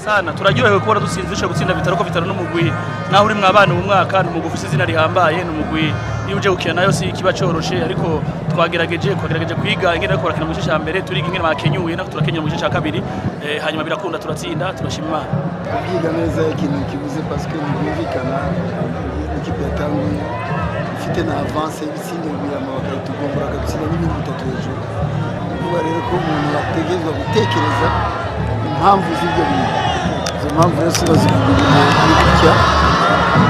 sana turaryohewe kubona dusinzisha gutsinda bitaro ko bitaro n'umugwi naho uri mwabana mu mwaka n'umugwi ufite izina rihambaye n'umugwi iyo uje gukina nayo si kiba coroshe ariko twagerageje kwiga ingene ko rakina mu gice cya mbere turiga ingene bakenyuye nako turakenyura mu gice cya kabiri hanyuma birakunda turatsinda turashima Imana kubyiga neza ikintu kibuze parce que nibumvikana ikipe yatanguye ifite na avance y'ibitsinde bibiri amabaka tugombora gutsinda n'ibindi bitatu hejuru kuba rero ko umuntu yategerezwa gutekereza impamvu z'ibyo bintu izo mpamvu rero bazivugurura muri gutya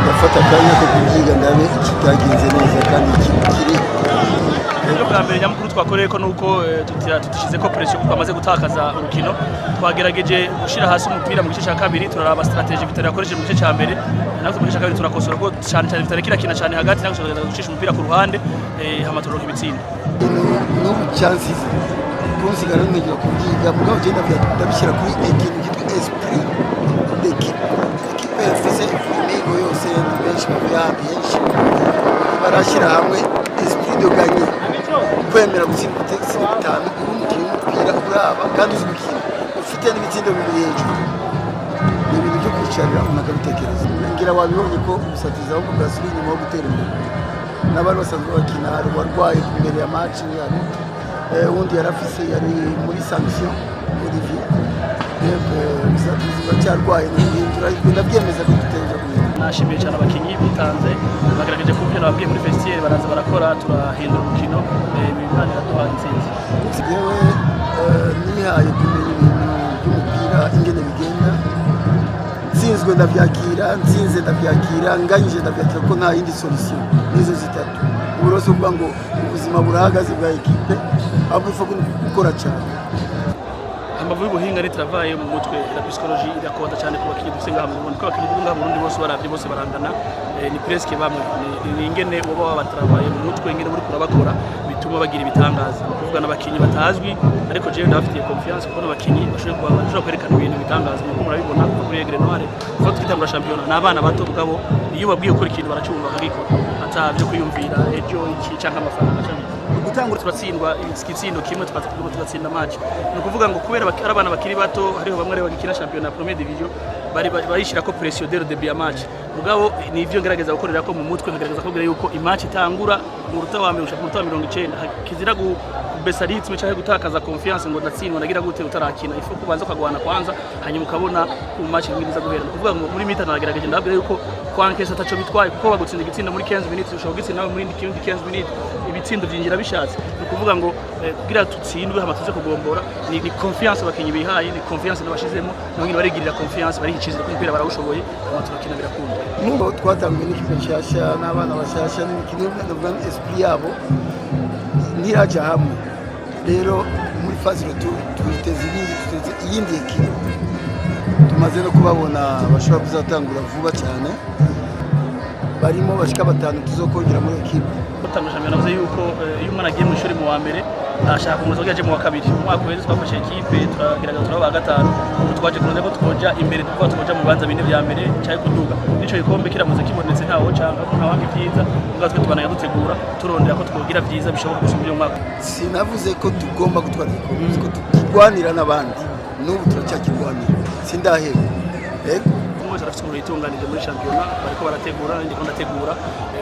ndafata akanya ko kubyiga ndabe ikitagenze neza kandi kiri rero bwa mbere nyamukuru twakoreye ko nuko tutishize ko pressure kuko amaze gutakaza urukino twagerageje gushira hasi umupira mu gice cya kabiri turaraba strategy Vitali yakoresheje mu gice cya mbere natwe mu gice cya kabiri turakosora ko cyane Vitali kina cyane hagati nako gucisha umupira ku ruhande hamatororoka ibitsinda n'ubu chances kunsigara n'ingira kubyiga mugabo je ndabishyira kuri ikintu cyitwa esprit d'équipe ikipe yafise imigo yose benshi benshi barashyira hamwe esprit de gagner kwemera gutsinda ibitego bitanu umukino w'umupira uraba kandi uzi gukina ufite n'ibitsindo bibiri hejuru ni ibintu byo kwicarira umuntu akabitekereza ngira wabibonye ko ubusatiza ahubwo bwasubiye inyuma wo gutera imbere n'abari basanzwe bakina hari uwarwaye imbere ya match undi yarafise yari muri sanction Olivier ubusatiza bacyarwaye ndabyemeza ko dutegereje kumenya nashimiye cyane abakinyi bitanze bagerageje kumvira nababwiye muri festival baraza barakora turahindura urukino Imana iraduha intsinzi yewe nihaye kumenya ibintu by'umupira ingene bigenda nsinzwe ndabyakira nsinze ndabyakira nganyije ndabyakira ko nta yindi solution nizo zitatu uburoso bwa ngo ubuzima burahagaze bwa equipe ahubwo ifa gukora cyane amavu y'ubuhinga ni travaye mu mutwe la psychologie irakonda cyane ku bakinyi dufite ngaha mu Burundi ko abakinyi ngaha mu Burundi bose baravye bose barangana ni presque bamwe ni ingene uba wabatravaye mu mutwe ingene muri kurabakora bituma bagira ibitangaza kuvuga n'abakinyi batazwi ariko jewe ndafitiye confiance ko n'abakinyi bashobora kwerekana ibintu bitangaza mu murabibona kuri Aigle Noir ko twitangura champion n'abana bato bwabo iyo babwiye gukora ikintu baracumva bakagikora atavyo kwiyumvira ejo iki cyangwa amafaranga cyangwa gutangura turatsindwa igitsindo kimwe tugatsinda match no kuvuga ngo kubera abana bakiri bato hariho bamwe bagikina champion na première division bari barishira ko pression de début ya match mugabo nivyo ngerageza gukorera ko mu mutwe ngerageza kubwira yuko imatch itangura mu ruta wa 90 kizira kubesa rytme cyangwa gutakaza confiance ngo ndatsindwa ndagira gute utarakina ifu kubanza kugwana kwanza hanyuma ukabona ku match ngiza guhera kuvuga ngo muri mita nagerageje ndabwira yuko kwankesa tacho bitwaye kuko bagutsinda igitsinda muri 15 minutes ushobora gutsinda nawe muri 15 minutes ibitsindo byinjira bishatse no kuvuga ngo kugira tutsindwe hama tuze kugombora ni confiance abakinyi bihaye ni confiance nabashizemo n'abanyine barigirira confiance bari hicize ku mpira barawushoboye turakina birakunda n'ubwo twatangiye n'ikipe nshasha n'abana bashasha n'imikino ndavuga esprit yabo ntiraja hamwe rero muri phase twiteze iyindi ekipe tumaze no kubabona bashobora kuzatangura vuba cyane barimo bashika batanu tuzokongera muri equipe. Batanu shampiyona navuze yuko iyo umwana agiye mu ishuri mu wa mbere ashaka kumuza ko yaje mu wa kabiri. Umwaka wese twafashe equipe turagerageza turaba gatanu. Twaje kunoza ko twoja imbere tuvuga twoja mu banza bine vya mbere cyaje kuduga. Nico gikombe kiramuze kibonetse ntawo canga ko ntawange vyiza. Ubwo tubanaye dutegura turondera ko twogira vyiza bishoboka gusumba uyu mwaka. Sinavuze ko tugomba gutwara igikombe, ko tugwanira n'abandi. N'ubu turacyakirwanira. Sindaheba. Ego arafite umuntu yitunganije muri shampiyona bariko barategura ndiko ndategura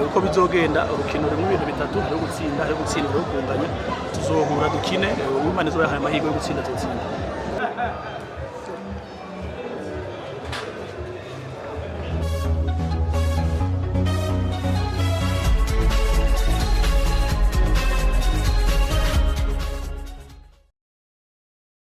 uko bizogenda urukino rumwe ibintu bitatu ryo gutsinda ryo gutsindira ryo kunganya tuzohura dukine umane zo yahaye amahirwe yo gutsinda.